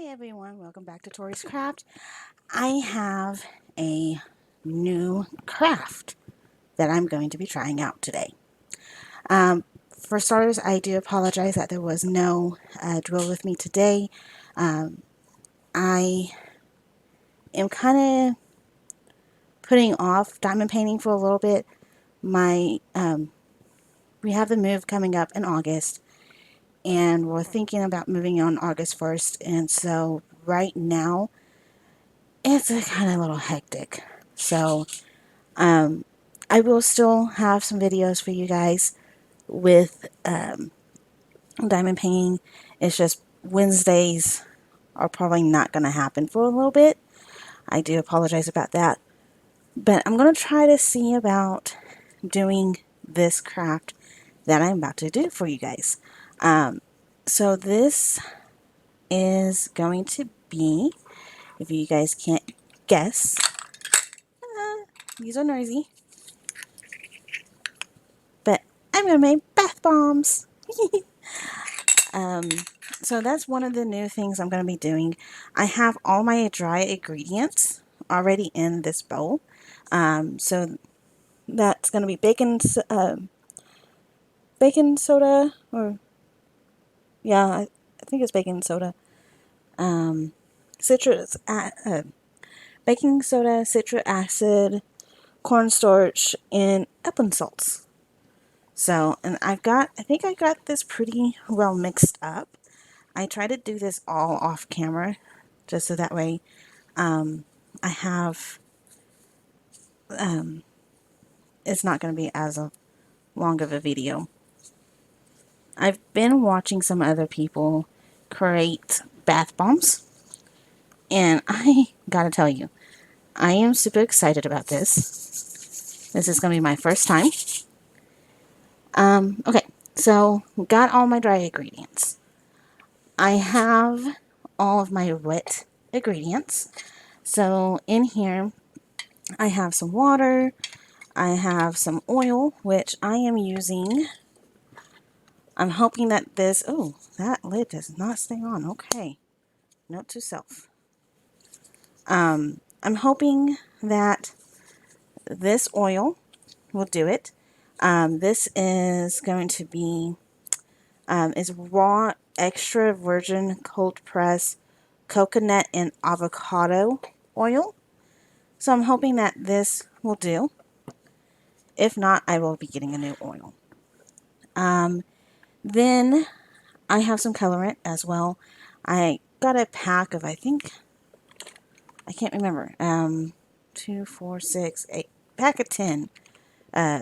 Everyone, welcome back to Tori's Craft. I have a new craft that I'm going to be trying out today. For starters, I do apologize that there was no drill with me today. I am kind of putting off diamond painting for a little bit. We have the move coming up in August, and we're thinking about moving on August 1st, and so right now it's a kind of little hectic. So I will still have some videos for you guys with diamond painting. It's just Wednesdays are probably not going to happen for a little bit. I do apologize about that. But I'm going to try to see about doing this craft that I'm about to do for you guys. So this is going to be, if you guys can't guess, these are noisy, but I'm going to make bath bombs. So that's one of the new things I'm going to be doing. I have all my dry ingredients already in this bowl. So that's going to be baking soda, or yeah, I think it's baking soda, citrus, baking soda, citric acid, cornstarch, and Epsom salts. So, and I think I got this pretty well mixed up. I try to do this all off camera, just so that way I have, it's not going to be as long of a video. I've been watching some other people create bath bombs, and I gotta tell you, I am super excited about this. This is going to be my first time. Okay, so got all my dry ingredients. I have all of my wet ingredients. So in here, I have some water, I have some oil, which I am using. I'm hoping that this, oh, that lid does not stay on. Okay. Note to self. I'm hoping that this oil will do it. This is going to be, is raw extra virgin cold press coconut and avocado oil. So I'm hoping that this will do. If not, I will be getting a new oil. Then I have some colorant as well. I got a pack of, I think, I can't remember, 2, 4, 6, 8, pack of 10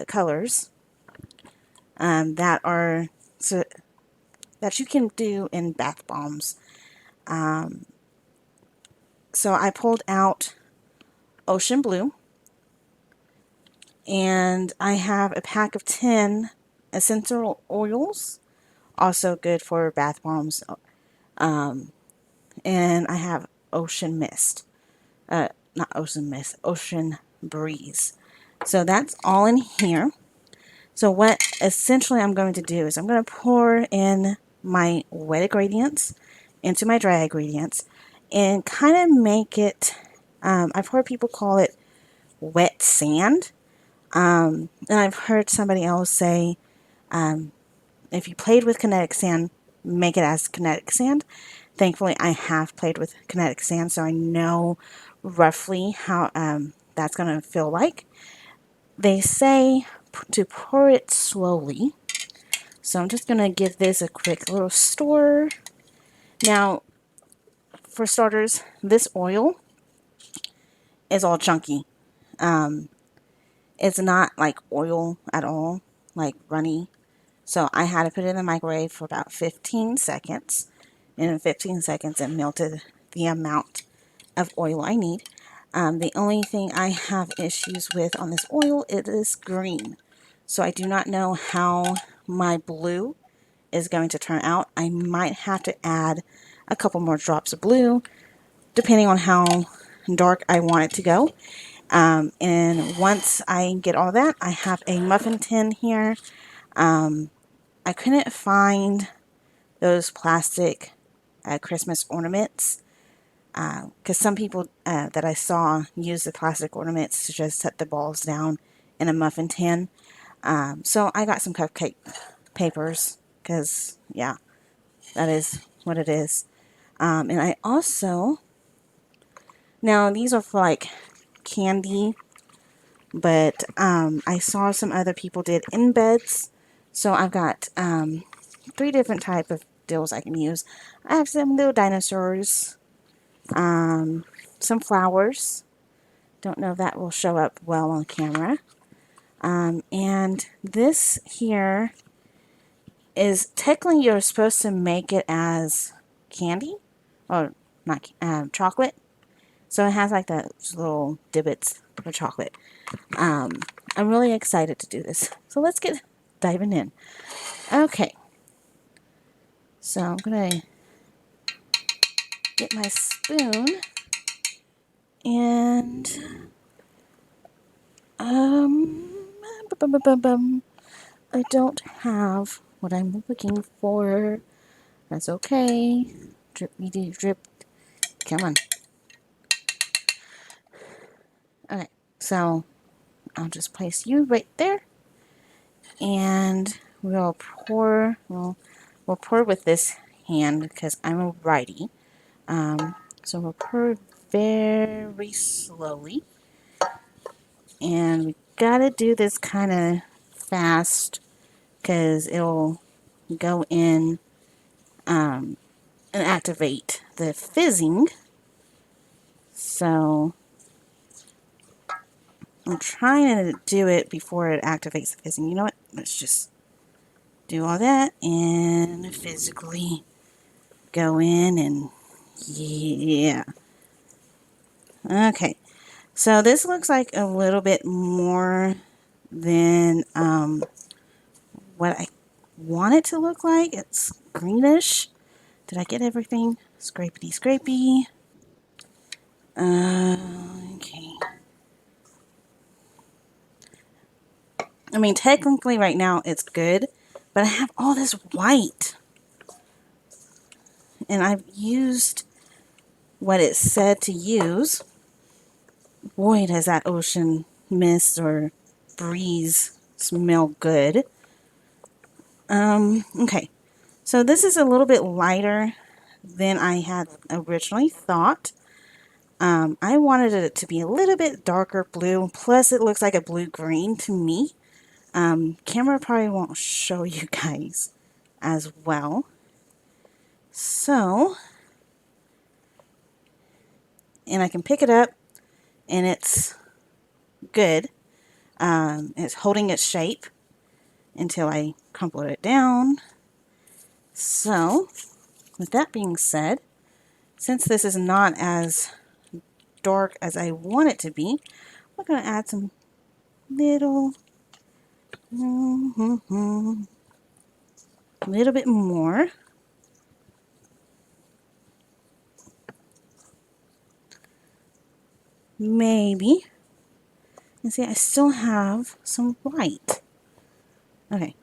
colors that are, so that you can do in bath bombs. So I pulled out ocean blue, and I have a pack of 10 essential oils, also good for bath bombs. And I have ocean mist, not ocean mist, ocean breeze. So that's all in here. So what essentially I'm going to do is I'm going to pour in my wet ingredients into my dry ingredients and kind of make it, I've heard people call it wet sand. And I've heard somebody else say, if you played with kinetic sand, make it as kinetic sand. Thankfully, I have played with kinetic sand, so I know roughly how that's going to feel like. They say to pour it slowly. So I'm just going to give this a quick little stir. Now, for starters, this oil is all chunky. It's not like oil at all, like runny. So I had to put it in the microwave for about 15 seconds. And in 15 seconds, it melted the amount of oil I need. The only thing I have issues with on this oil, it is green. So I do not know how my blue is going to turn out. I might have to add a couple more drops of blue, depending on how dark I want it to go. And once I get all that, I have a muffin tin here. I couldn't find those plastic Christmas ornaments because some people that I saw use the plastic ornaments to just set the balls down in a muffin tin. So I got some cupcake papers because, yeah, that is what it is. And I also, now these are for like candy, but I saw some other people did embeds. So I've got 3 different type of deals I can use. I have some little dinosaurs, some flowers. Don't know if that will show up well on camera. And this here is technically you're supposed to make it as candy or not chocolate. So it has like those little divots for chocolate. I'm really excited to do this. So let's get diving in. Okay. So I'm going to get my spoon and I don't have what I'm looking for. That's okay. Drippity drip. Come on. Okay. So I'll just place you right there. And we'll pour, we'll pour with this hand because I'm a righty. So we'll pour very slowly. And we gotta do this kind of fast because it'll go in and activate the fizzing. So I'm trying to do it before it activates the fizzing. You know what? Let's just do all that and physically go in and yeah. Okay. So this looks like a little bit more than what I want it to look like. It's greenish. Did I get everything? Scrapey scrapey. Okay. I mean, technically right now it's good, but I have all this white. And I've used what it said to use. Boy, does that ocean mist or breeze smell good. Okay. So this is a little bit lighter than I had originally thought. I wanted it to be a little bit darker blue, plus it looks like a blue-green to me. Camera probably won't show you guys as well. So, and I can pick it up and it's good. It's holding its shape until I crumple it down. So, with that being said, since this is not as dark as I want it to be, we're going to add some little bit more. Maybe. And see, I still have some white. Okay.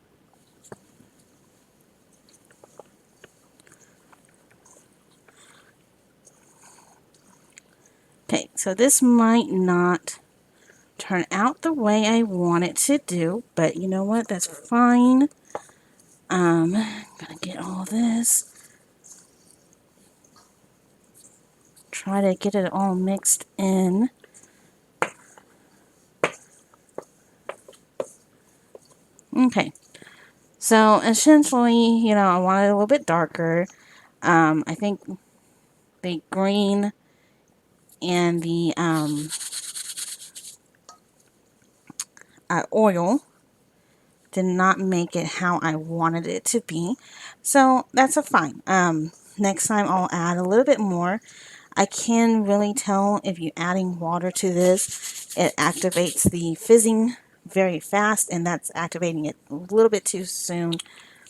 Okay, so this might not turn out the way I want it to do, but you know what? That's fine. I'm gonna get all this. Try to get it all mixed in. Okay. So essentially, you know, I want it a little bit darker. I think the green and the oil did not make it how I wanted it to be. So that's a fine. Next time I'll add a little bit more. I can really tell if you're adding water to this, it activates the fizzing very fast, and that's activating it a little bit too soon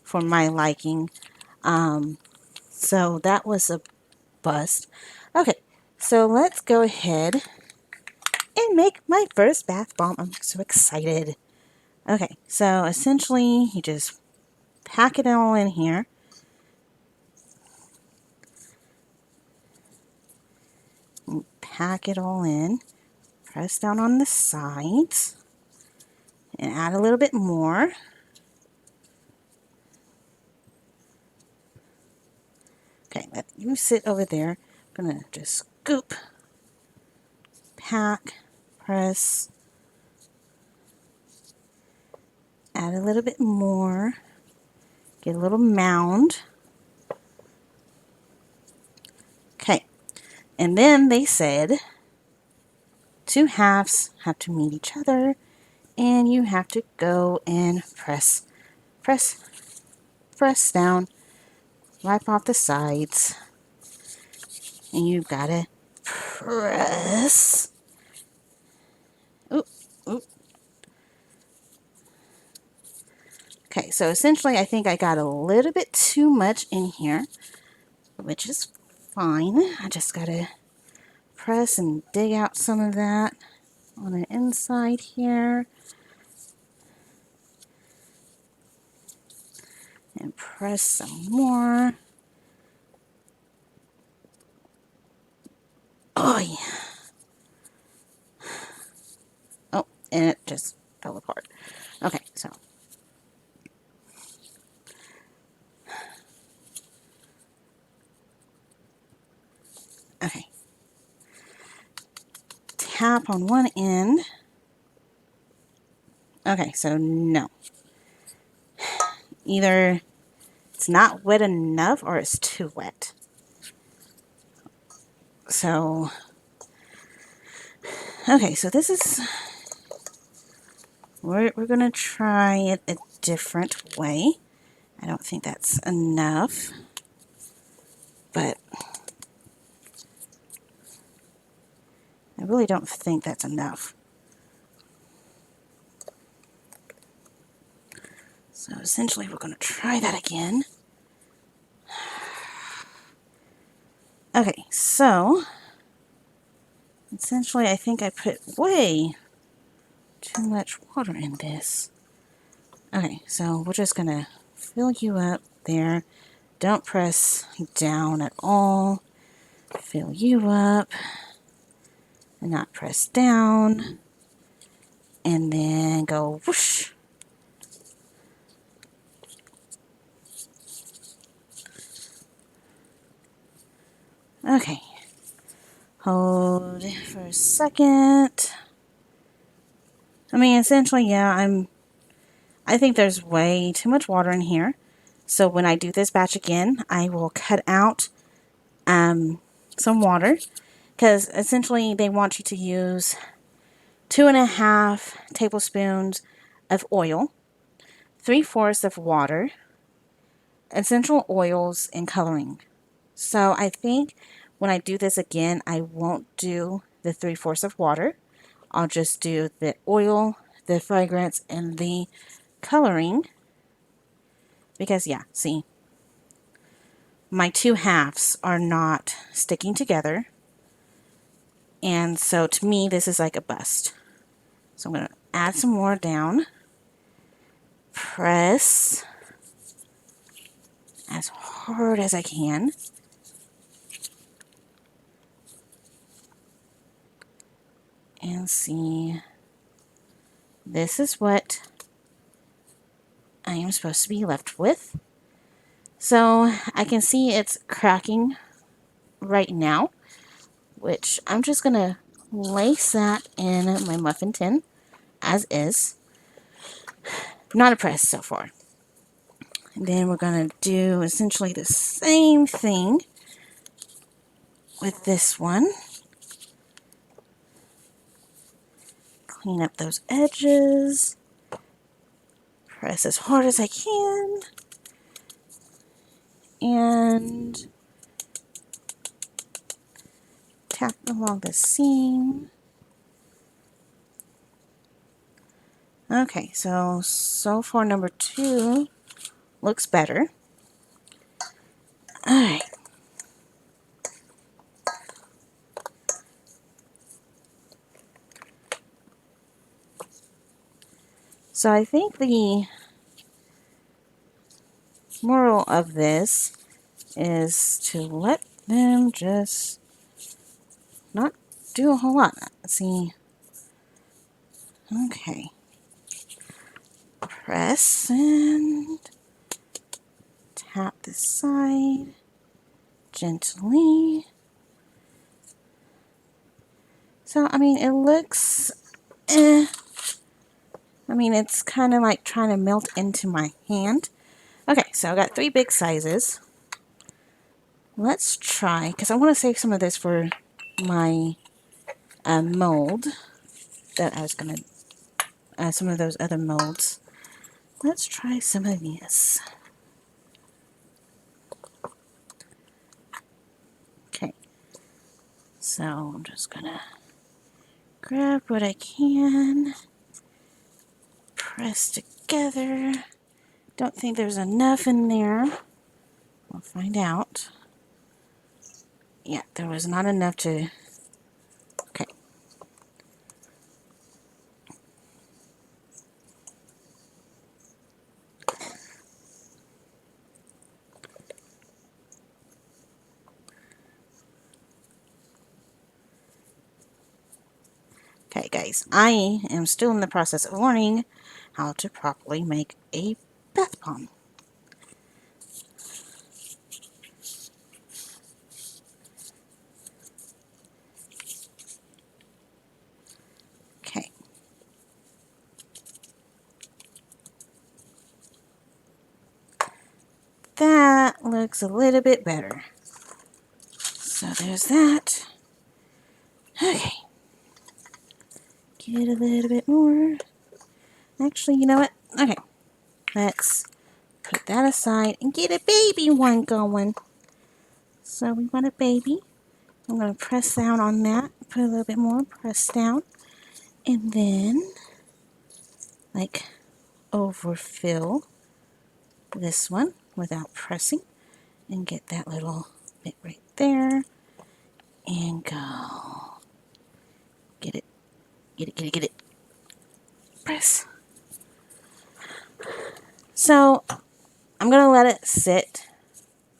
for my liking. So that was a bust. Okay, so let's go ahead and make my first bath bomb. I'm so excited. Okay, so essentially you just pack it all in here. pack it all in. Press down on the sides and add a little bit more. Okay, let you sit over there. I'm going to just scoop, pack, press, add a little bit more, get a little mound. Okay, and then they said 2 halves have to meet each other, and you have to go and press, press, press down, wipe off the sides, and you've got to press. Oop, oop. Okay, so essentially I think I got a little bit too much in here, which is fine. I just got to press and dig out some of that on the inside here. And press some more. Oh, yeah. Oh, and it just fell apart. Okay, so. Okay. Tap on one end. Okay, so no. Either it's not wet enough or it's too wet. So, okay, so this is, we're going to try it a different way. I don't think that's enough, but I really don't think that's enough. So essentially we're going to try that again. Okay, so essentially I think I put way too much water in this. Okay, so we're just going to fill you up there. Don't press down at all. Fill you up and not press down. And then go whoosh. Okay. Hold for a second. I mean, essentially, yeah, I think there's way too much water in here. So when I do this batch again, I will cut out some water, because essentially they want you to use 2.5 tablespoons of oil, 3/4 of water, essential oils, and coloring. So I think when I do this again, I won't do the 3/4 of water. I'll just do the oil, the fragrance, and the coloring. Because, yeah, see, my 2 halves are not sticking together. And so to me, this is like a bust. So I'm going to add some more down. Press as hard as I can. And see, this is what I am supposed to be left with. So I can see it's cracking right now, which I'm just going to place that in my muffin tin as is. Not impressed so far. And then we're going to do essentially the same thing with this one. Clean up those edges. Press as hard as I can. And tap along the seam. Okay, so far number 2 looks better. Alright. So I think the moral of this is to let them just not do a whole lot. Let's see. Okay. Press and tap this side gently. So, I mean, it looks, I mean, it's kind of like trying to melt into my hand. Okay, so I got 3 big sizes. Let's try, because I want to save some of this for my mold that I was going to, some of those other molds. Let's try some of this. Okay, so I'm just going to grab what I can, press together. Don't think there's enough in there. We'll find out. Yeah, there was not enough to... Okay. Okay, guys, I am still in the process of learning how to properly make a bath bomb. Okay. That looks a little bit better. So there's that. Okay. Get a little bit more. Actually, you know what? Okay. Let's put that aside and get a baby one going. So we want a baby. I'm going to press down on that. Put a little bit more. Press down. And then, like, overfill this one without pressing. And get that little bit right there. And go. Get it. Get it, get it, get it. Press. So, I'm going to let it sit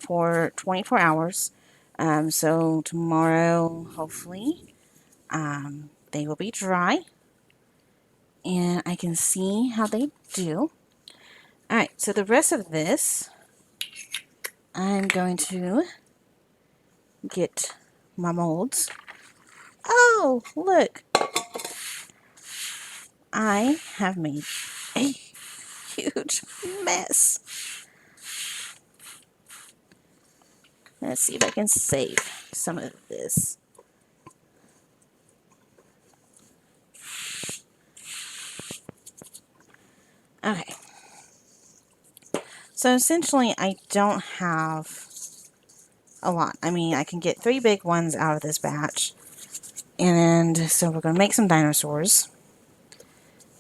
for 24 hours. So, tomorrow, hopefully, they will be dry. And I can see how they do. Alright, so the rest of this, I'm going to get my molds. Oh, look! I have made a huge mess. Let's see if I can save some of this. Okay. So essentially, I don't have a lot. I mean, I can get 3 big ones out of this batch. And so we're going to make some dinosaurs.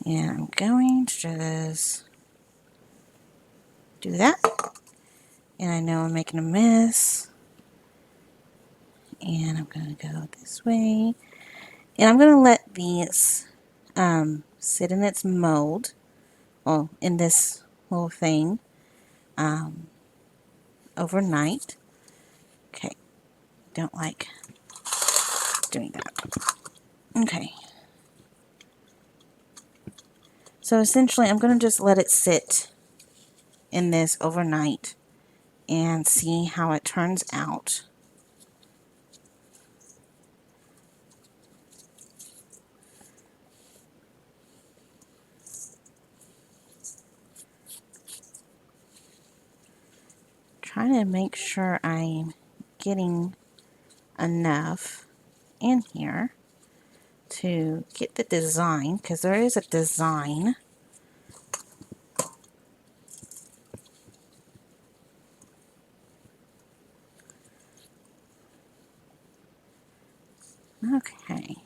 And I'm going to just do that. And I know I'm making a mess. And I'm going to go this way. And I'm going to let these sit in its mold. Well, in this whole thing. Overnight. Okay. Don't like doing that. Okay. So essentially, I'm going to just let it sit in this overnight and see how it turns out. Trying to make sure I'm getting enough in here to get the design, because there is a design. Okay.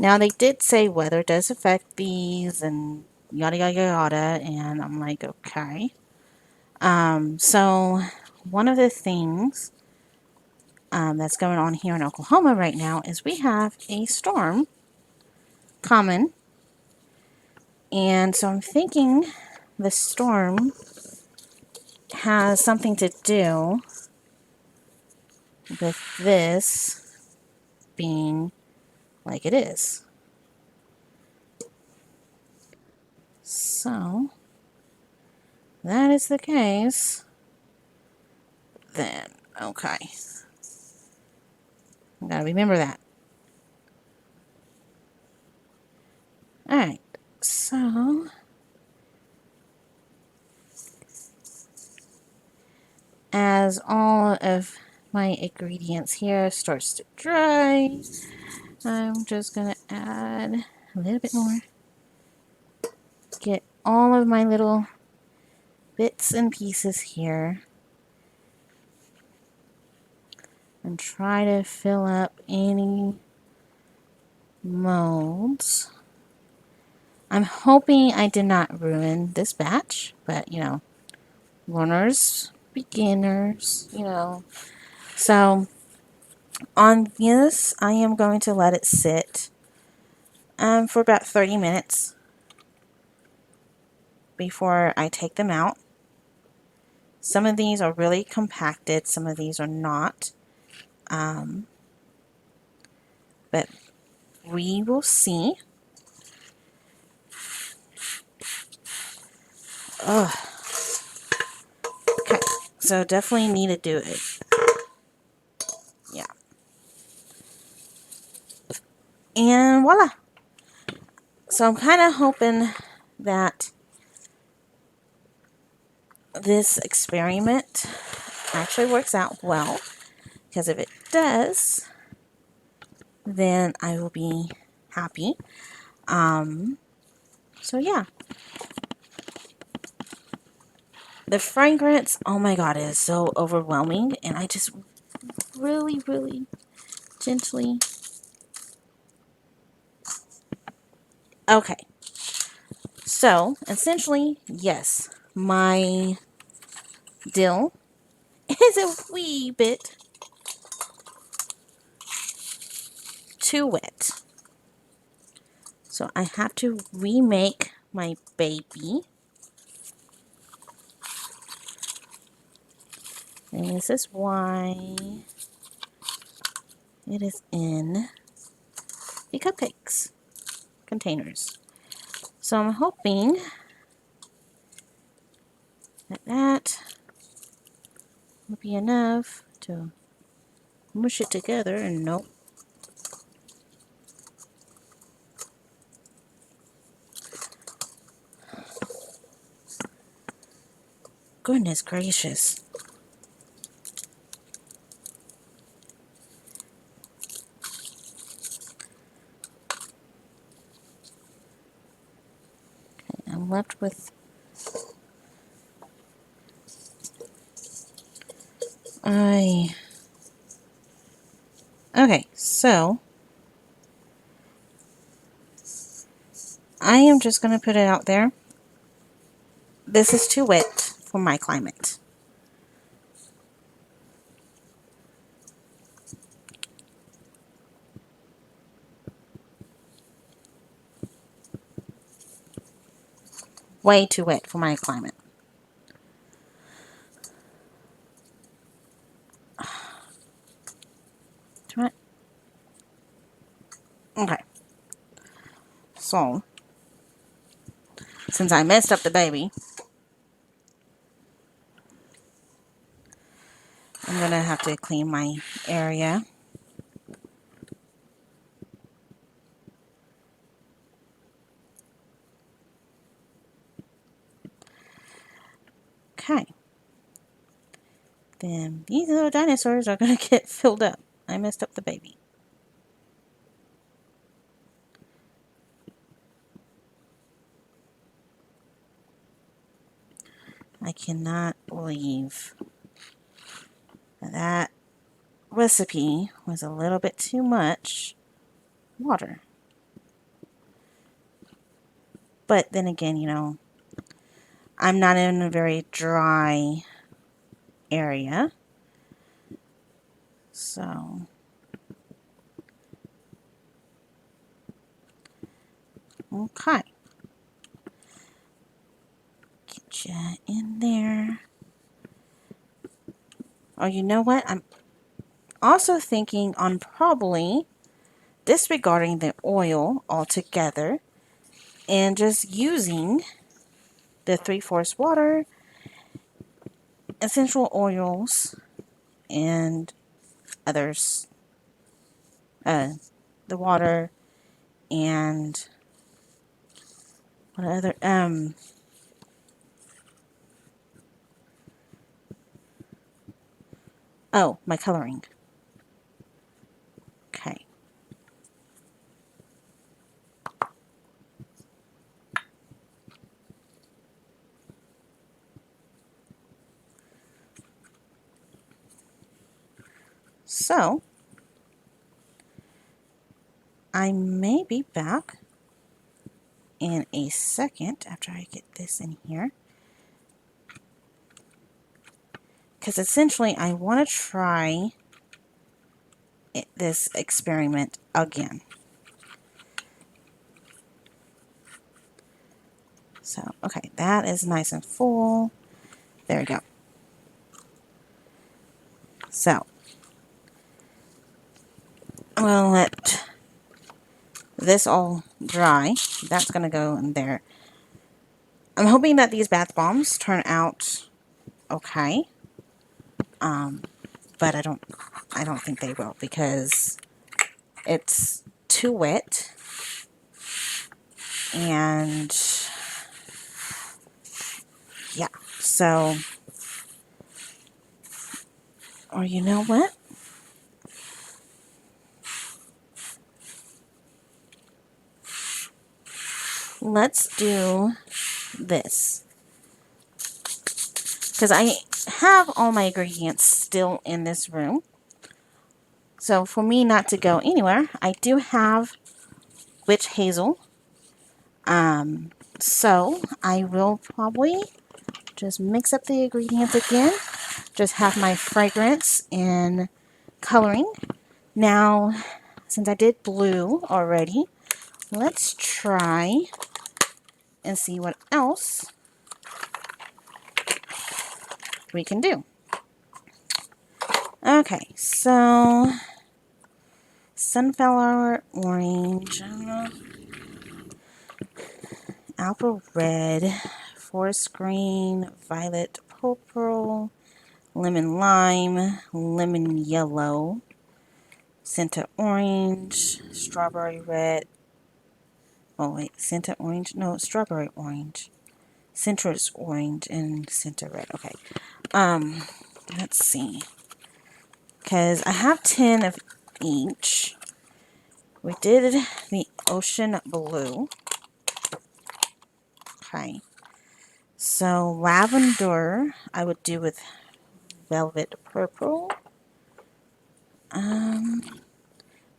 Now, they did say weather does affect these and yada yada yada, and I'm like, okay. So one of the things that's going on here in Oklahoma right now is we have a storm coming And so I'm thinking the storm has something to do with this being like it is. So, that is the case. Then, okay. I gotta remember that. Alright, so as all of my ingredients here starts to dry, I'm just gonna add a little bit more. Get all of my little bits and pieces here and try to fill up any molds. I'm hoping I did not ruin this batch, but you know, learners, beginners, you know. So on this, I am going to let it sit for about 30 minutes before I take them out. Some of these are really compacted, some of these are not. But we will see. Ugh. Okay, so definitely need to do it. Yeah. And voila. So I'm kind of hoping that this experiment actually works out well. Because if it does, then I will be happy. So yeah. The fragrance, oh my god, is so overwhelming. And I just really, really gently. Okay. So, essentially, yes, my dill is a wee bit too wet. So I have to remake my baby. And this is why it is in the cupcakes containers. So I'm hoping that that will be enough to mush it together. And nope. Goodness gracious. Okay, I'm left with okay, so I am just going to put it out there. This is too wet for my climate. Way too wet for my climate. Okay. So, since I messed up the baby, I'm going to have to clean my area. Okay. Then these little dinosaurs are going to get filled up. I messed up the baby. I cannot believe that recipe was a little bit too much water. But then again, you know, I'm not in a very dry area. So, okay. Or you know what? I'm also thinking on probably disregarding the oil altogether and just using the 3/4 water, essential oils, and others. The water and what other oh, my coloring. Okay. So I may be back in a second after I get this in here. Because essentially I want to try this experiment again. So, okay, that is nice and full. There we go. So, I'm going to let this all dry. That's going to go in there. I'm hoping that these bath bombs turn out okay. But I don't think they will because it's too wet. And yeah, so, or you know what? Let's do this. Because I have all my ingredients still in this room. So for me not to go anywhere, I do have witch hazel. So I will probably just mix up the ingredients again. Just have my fragrance and coloring. Now, since I did blue already, let's try and see what else we can do. Okay, so sunflower orange, apple red, forest green, violet purple, lemon lime, lemon yellow, Scented orange, strawberry red. Oh wait, scented orange? No, strawberry orange. Citrus orange and scented red. Okay. Let's see. Because I have 10 of each. We did the ocean blue. Okay. So lavender I would do with velvet purple.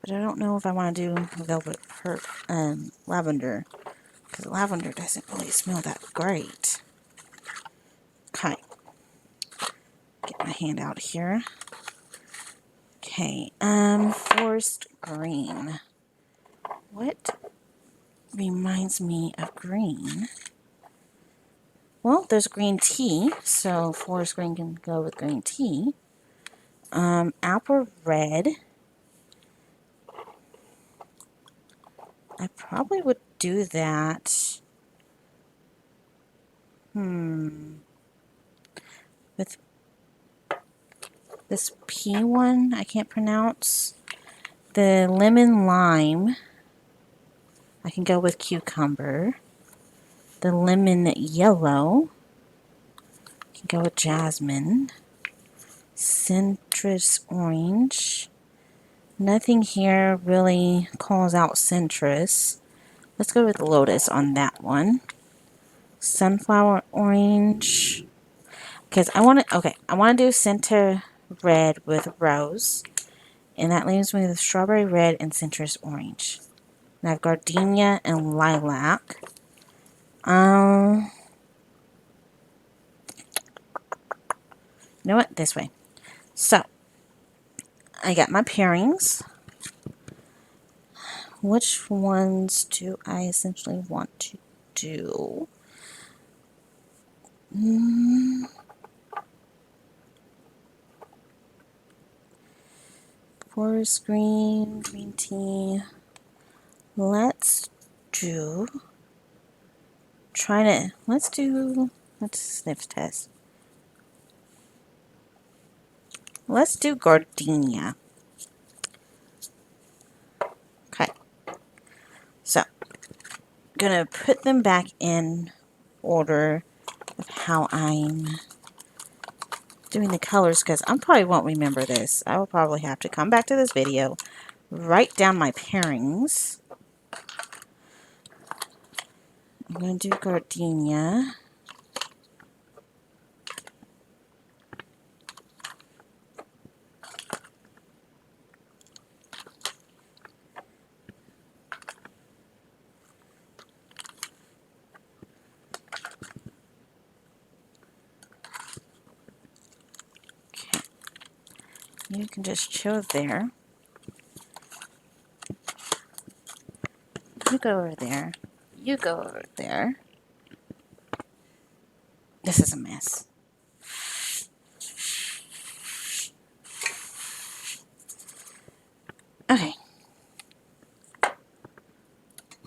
But I don't know if I want to do lavender. Because lavender doesn't really smell that great. Okay. Get my hand out here. Okay, forest green. What reminds me of green? Well, there's green tea, so forest green can go with green tea. Apple red. I probably would do that. With this P one, I can't pronounce. The lemon lime, I can go with cucumber. The lemon yellow, I can go with jasmine. Citrus orange. Nothing here really calls out citrus. Let's go with lotus on that one. Sunflower orange. Because I want to do center red with rose. And that leaves me with strawberry red and citrus orange. And I have gardenia and lilac. You know what? This way. So, I got my pairings. Which ones do I essentially want to do? forest green, green tea. Let's do sniff test. Let's do gardenia. Okay. So, gonna put them back in order of how I'm doing the colors, because I probably won't remember this. I will probably have to come back to this video, write down my pairings. I'm going to do gardenia. Okay. You can just chill there. You go over there. You go over there. This is a mess. Okay.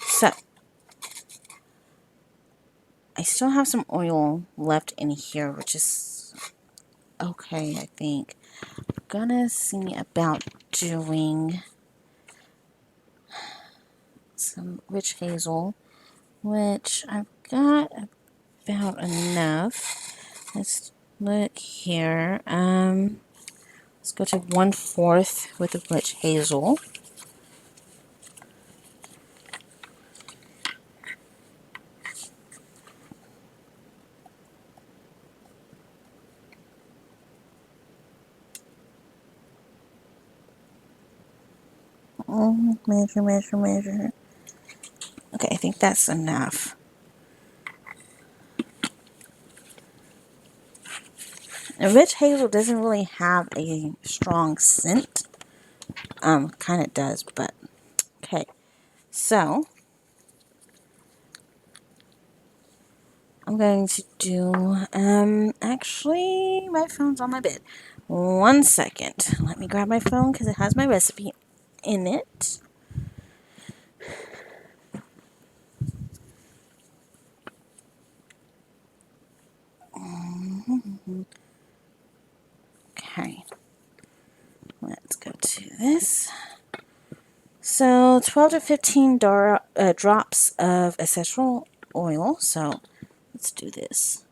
So, I still have some oil left in here, which is okay, I think. I'm gonna see about doing some witch hazel, which I've got about enough. Let's look here. Let's go to 1/4 with the witch hazel. Measure, measure, measure. Okay, I think that's enough. And witch hazel doesn't really have a strong scent. Kind of does, but okay. So, I'm going to do, actually, my phone's on my bed. 1 second. Let me grab my phone because it has my recipe in it. Okay. Let's go to this. So, 12 to 15 drops of essential oil. So, let's do this.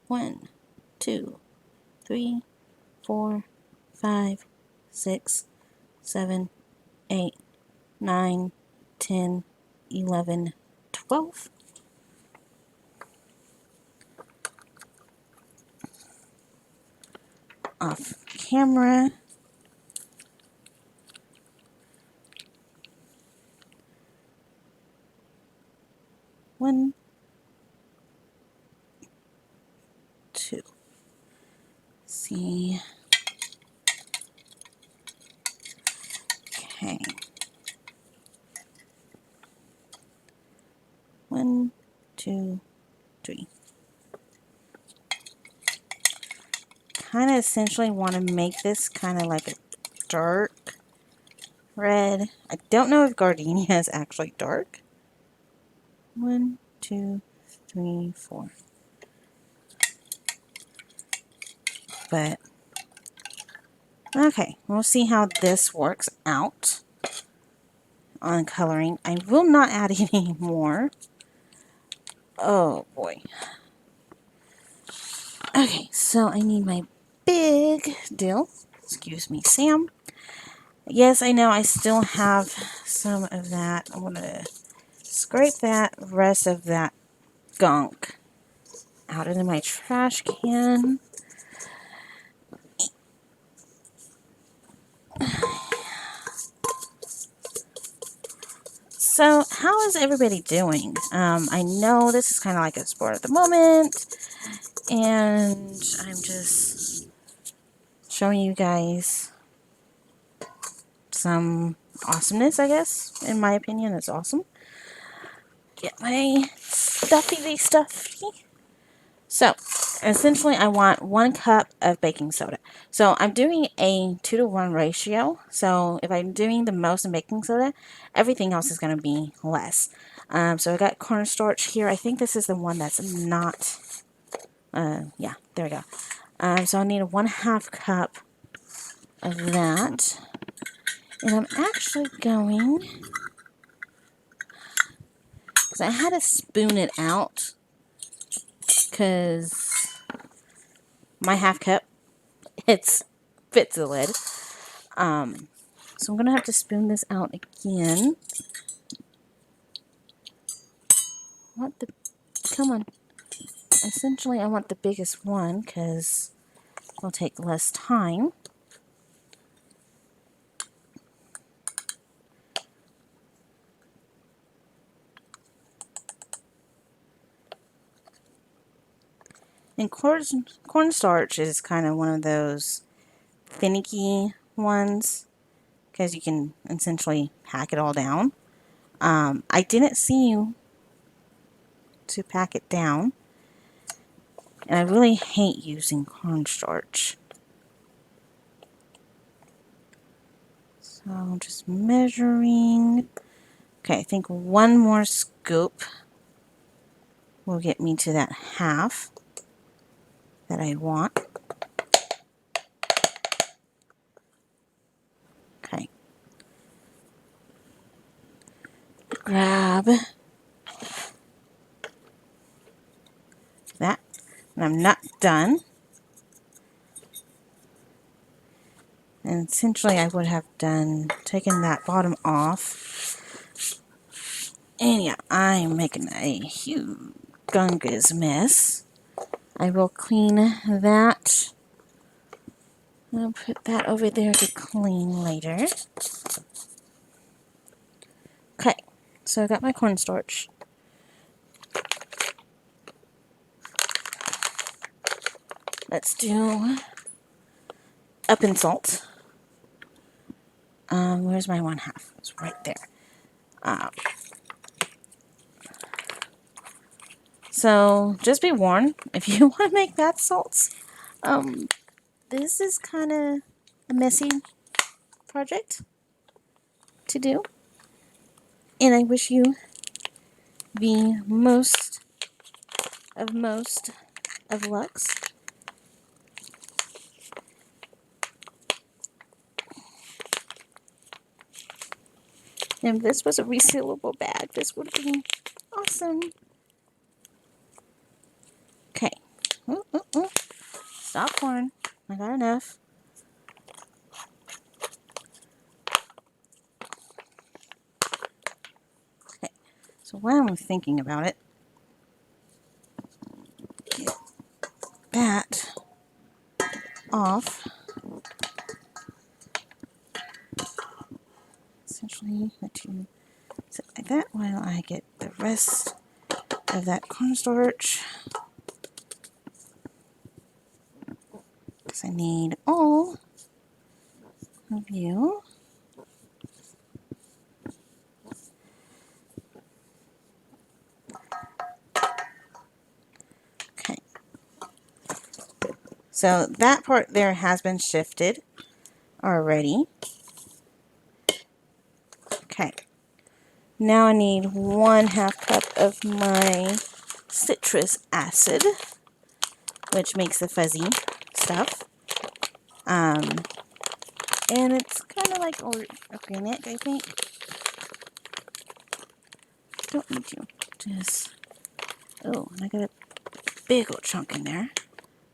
1, 2, 3, 4, 5, 6, 7, 8, 9, 10, 11, 12. Off camera. One, two. See. Okay. 1, 2, 3. Kind of essentially want to make this kind of like a dark red. I don't know if gardenia is actually dark. 1, 2, 3, 4. But, okay, we'll see how this works out on coloring. I will not add any more. Oh, boy. Okay, so I need my big deal. Excuse me, Sam. Yes, I know I still have some of that. I'm going to scrape that rest of that gunk out into my trash can. So, how is everybody doing? I know this is kind of like a sport at the moment, and I'm just showing you guys some awesomeness, I guess. In my opinion, it's awesome. Get my stuffy. So, essentially, I want 1 cup of baking soda. So I'm doing a 2-to-1 ratio. So if I'm doing the most in baking soda, everything else is going to be less. So I got cornstarch here. I think this is the one that's not, yeah, there we go. So I need a 1/2 cup of that. And I'm actually going, because I had to spoon it out, because my 1/2 cup, it's fits the lid. So I'm going to have to spoon this out again. What the, come on. Essentially, I want the biggest one, because it'll take less time. And cornstarch is kind of one of those finicky ones, because you can essentially pack it all down. I didn't see you to pack it down, and I really hate using cornstarch. So I'm just measuring. Okay, I think one more scoop will get me to that 1/2 that I want. Okay. Grab that, and I'm not done. And essentially I would have taken that bottom off. And yeah, I'm making a humongous mess. I will clean that. I'll put that over there to clean later. Okay, so I got my cornstarch. Let's do up in salt. Where's my 1/2? It's right there. So just be warned, if you want to make bath salts, this is kind of a messy project to do. And I wish you the most of lucks. And if this was a resealable bag, this would be awesome. Okay. Ooh, ooh, ooh. Stop pouring. I got enough. Okay. So while I'm thinking about it, get that off. Essentially, let you sit like that while I get the rest of that cornstarch. Because I need all of you. Okay. So that part there has been shifted already. Okay. Now I need 1/2 cup of my citrus acid, which makes the fuzzy stuff. And it's kind of like organic, I think. Don't need you. Just, oh, and I got a big old chunk in there.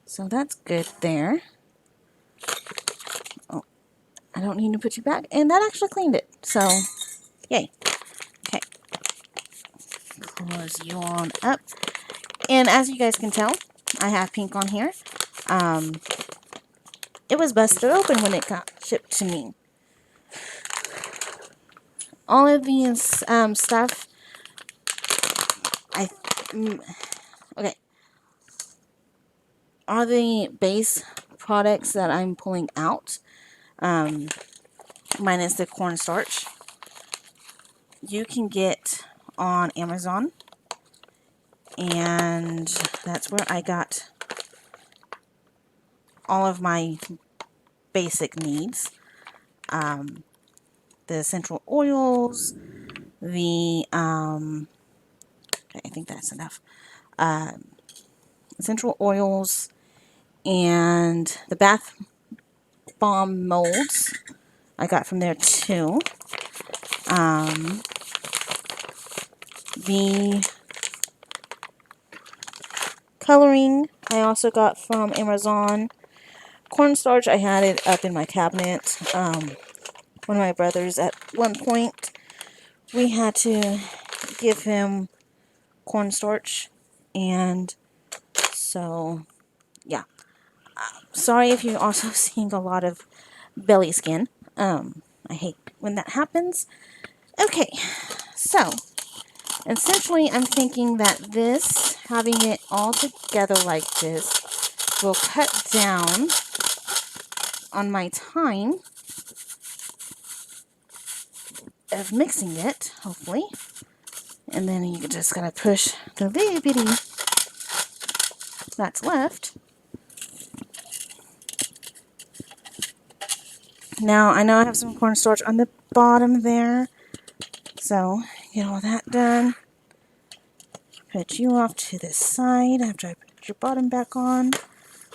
So that's good there. Oh, I don't need to put you back. And that actually cleaned it. So, yay. Okay. Close you on up. And as you guys can tell, I have pink on here. It was busted open when it got shipped to me. All of these stuff, okay, are the base products that I'm pulling out, minus the cornstarch. You can get on Amazon, and that's where I got all of my basic needs. The essential oils, the, okay, I think that's enough. Essential oils and the bath bomb molds I got from there too. The coloring I also got from Amazon. Cornstarch, I had it up in my cabinet. One of my brothers, at one point, we had to give him cornstarch, and so, yeah. Sorry if you're also seeing a lot of belly skin. I hate when that happens. Okay, so, essentially, I'm thinking that this, having it all together like this, will cut down on my time of mixing it, hopefully. And then you just gotta push the little bitty that's left. Now, I know I have some cornstarch on the bottom there, so get all that done. Put you off to the side after I put your bottom back on,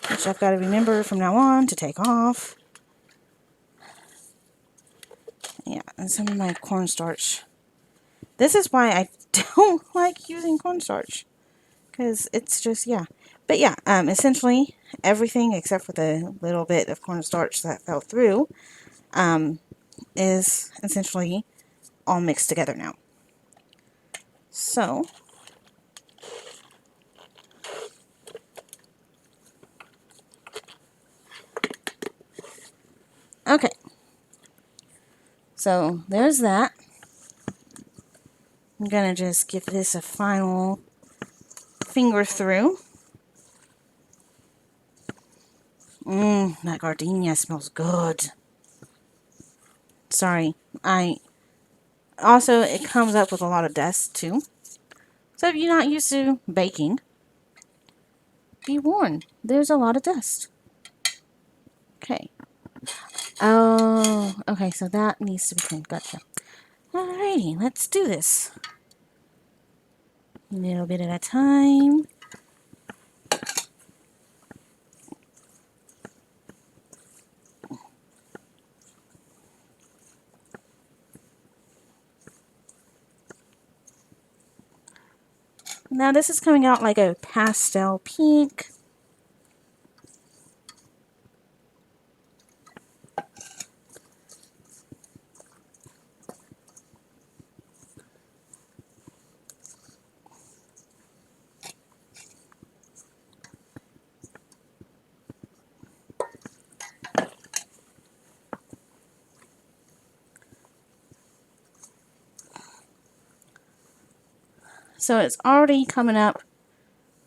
which I've got to remember from now on to take off. Yeah, and some of my cornstarch. This is why I don't like using cornstarch, because it's just, yeah. But yeah, essentially everything except for the little bit of cornstarch that fell through is essentially all mixed together now. So, okay. So, there's that. I'm going to just give this a final finger through. That gardenia smells good. Sorry. Also, it comes up with a lot of dust, too. So, if you're not used to baking, be warned. There's a lot of dust. Okay. Oh, okay, so that needs to be cleaned. Gotcha. Alrighty, let's do this. A little bit at a time. Now this is coming out like a pastel pink. So it's already coming up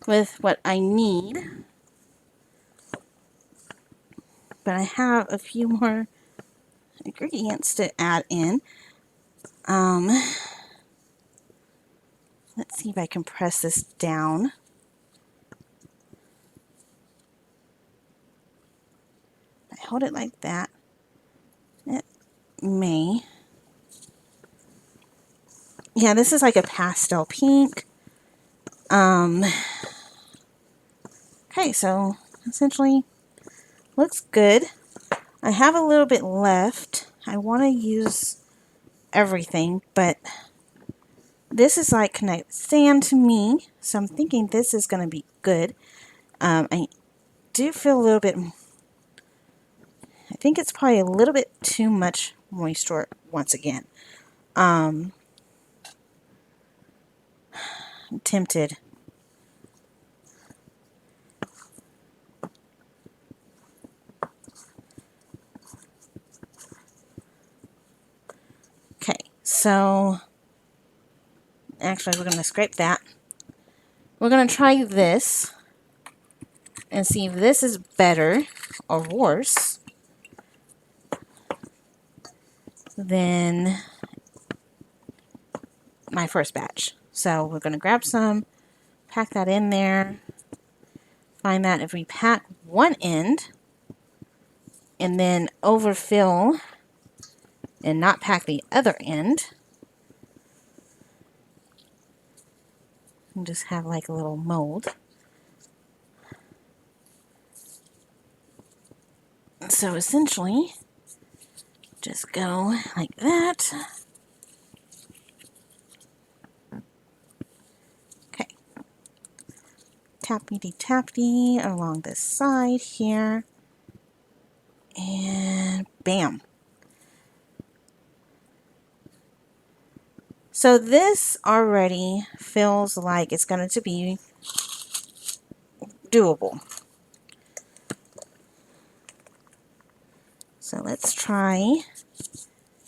with what I need. But I have a few more ingredients to add in. Let's see if I can press this down. If I hold it like that, it may. Yeah, this is like a pastel pink. Okay, so essentially looks good. I have a little bit left. I want to use everything, but this is like connected sand to me, so I'm thinking this is going to be good. I do feel a little bit, I think it's probably a little bit too much moisture once again. I'm tempted. Okay, so actually we're going to scrape that. We're going to try this and see if this is better or worse than my first batch. So we're going to grab some, pack that in there, find that if we pack one end and then overfill and not pack the other end. And just have like a little mold. So essentially, just go like that. Okay. Tappity-tappity along this side here. And bam. So this already feels like it's going to be doable. So let's try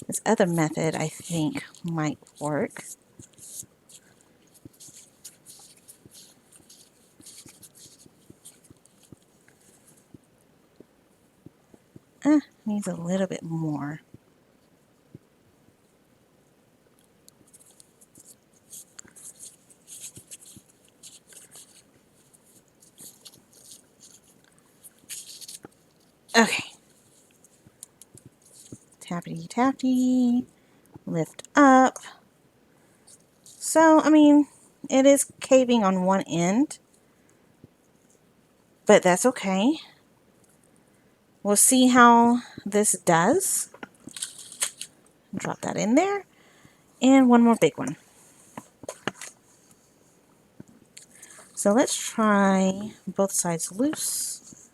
this other method. I think might work. Needs a little bit more. Okay. Tappity tappity. Lift up. So, I mean, it is caving on one end, but that's okay. We'll see how this does. Drop that in there. And one more big one. So let's try both sides loose.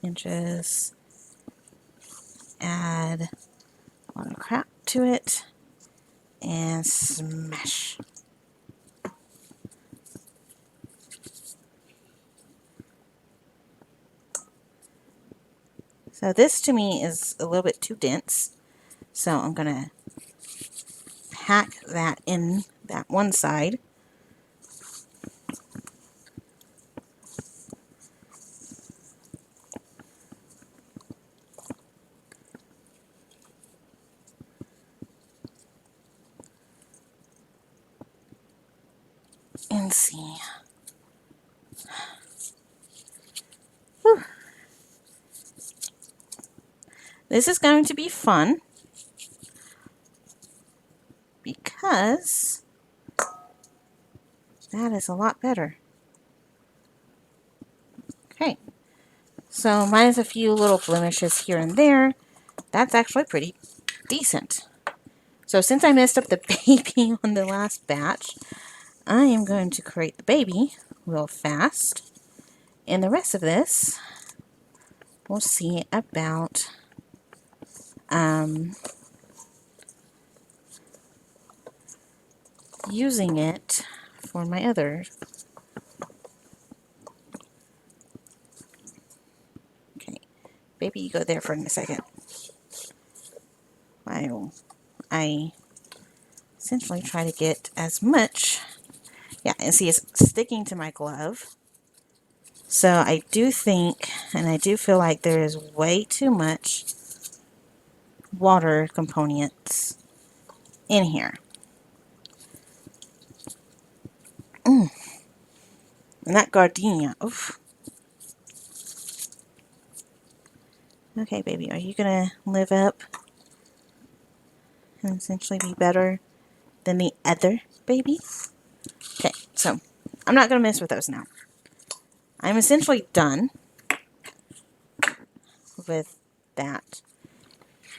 And just add a lot of crap to it. And smash. So this to me is a little bit too dense. So I'm going to pack that in that one side. And see. Whew. This is going to be fun because that is a lot better. Okay, so minus a few little blemishes here and there, that's actually pretty decent. So since I messed up the baby on the last batch, I am going to create the baby real fast. And the rest of this, we'll see about using it for my other. Okay, baby, you go there for a second. I essentially try to get as much. Yeah, and see, it's sticking to my glove. So I do think, and I do feel like there is way too much water components in here. And that gardenia, oof. Okay, baby, are you gonna live up and essentially be better than the other baby? Okay, so I'm not gonna mess with those now. I'm essentially done with that.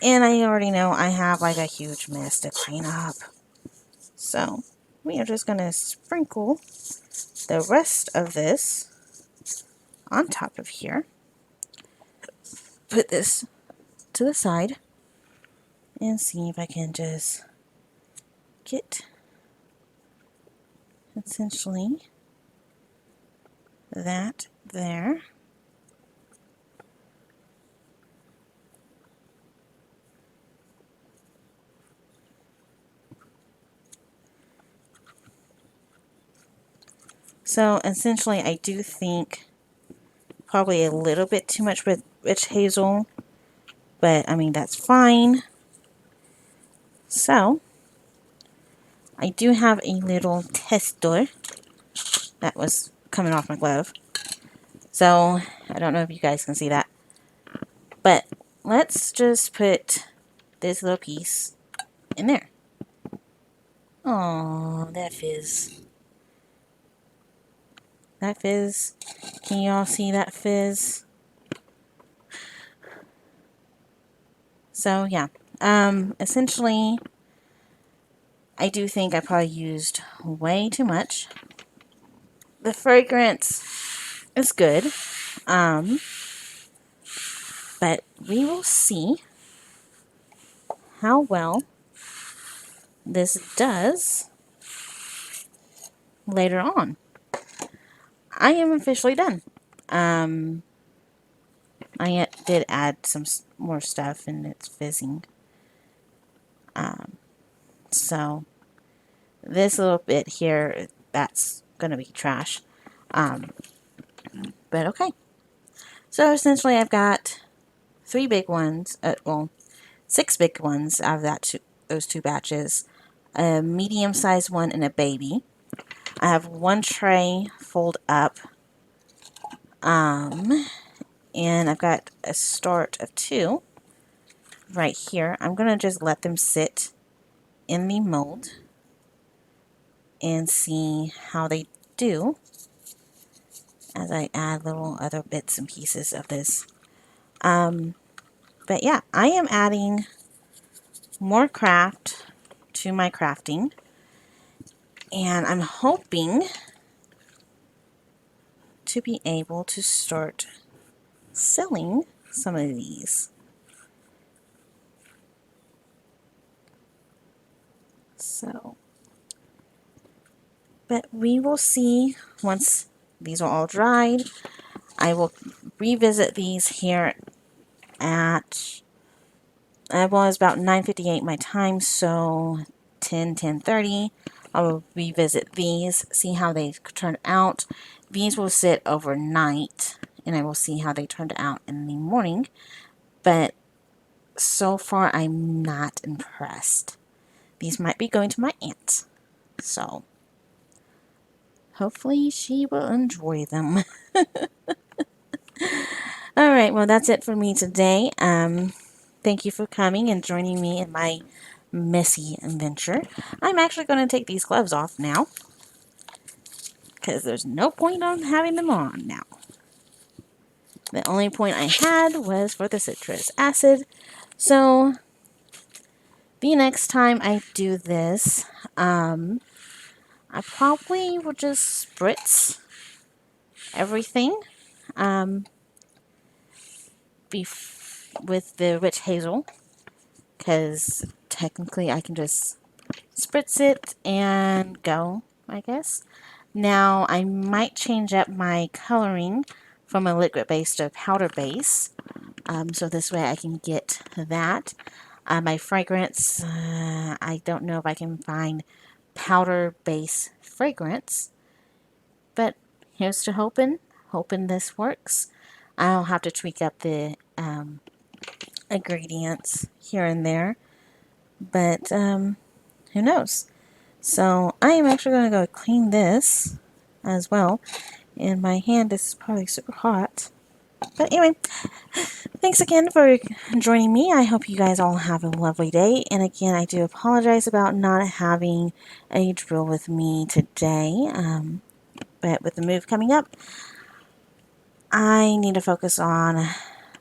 And I already know I have like a huge mess to clean up. So we are just gonna sprinkle the rest of this on top of here. Put this to the side and see if I can just get essentially that there. So essentially I do think probably a little bit too much with witch hazel, but I mean that's fine. So I do have a little tester that was coming off my glove. So I don't know if you guys can see that. let's just put this little piece in there. Oh, that fizz. That fizz. Can you all see that fizz? So yeah, essentially, I do think I probably used way too much. The fragrance is good, but we will see how well this does later on. I am officially done. I did add some more stuff and it's fizzing. So this little bit here, that's gonna be trash. But okay. So essentially I've got 3 big ones, well, 6 big ones out of those 2 batches. A medium-sized one and a baby. I have 1 tray fold up. And I've got a start of 2 right here. I'm going to just let them sit in the mold and see how they do as I add little other bits and pieces of this. But yeah, I am adding more craft to my crafting, and I'm hoping to be able to start selling some of these. So, but we will see once these are all dried. I will revisit these here at, well, it's about 9:58 my time, so 10:30. I will revisit these, see how they turn out. These will sit overnight, and I will see how they turned out in the morning. But so far, I'm not impressed. These might be going to my aunt, so hopefully she will enjoy them. Alright, well that's it for me today. Thank you for coming and joining me in my messy adventure. I'm actually going to take these gloves off now, because there's no point on having them on now. The only point I had was for the citrus acid. So, the next time I do this, I probably will just spritz everything with the witch hazel, because technically I can just spritz it and go, I guess. Now I might change up my coloring from a liquid base to a powder base, so this way I can get that. My fragrance, I don't know if I can find powder base fragrance, but here's to hoping this works. I'll have to tweak up the ingredients here and there, but who knows. So I am actually going to go clean this as well, and my hand is probably super hot. But anyway, thanks again for joining me. I hope you guys all have a lovely day. And again, I do apologize about not having a drill with me today. But with the move coming up, I need to focus on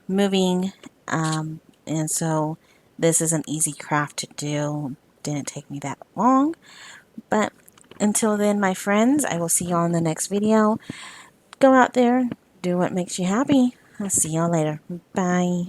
moving. And so this is an easy craft to do. Didn't take me that long. But until then, my friends, I will see you all in the next video. Go out there, do what makes you happy. I'll see y'all later. Bye.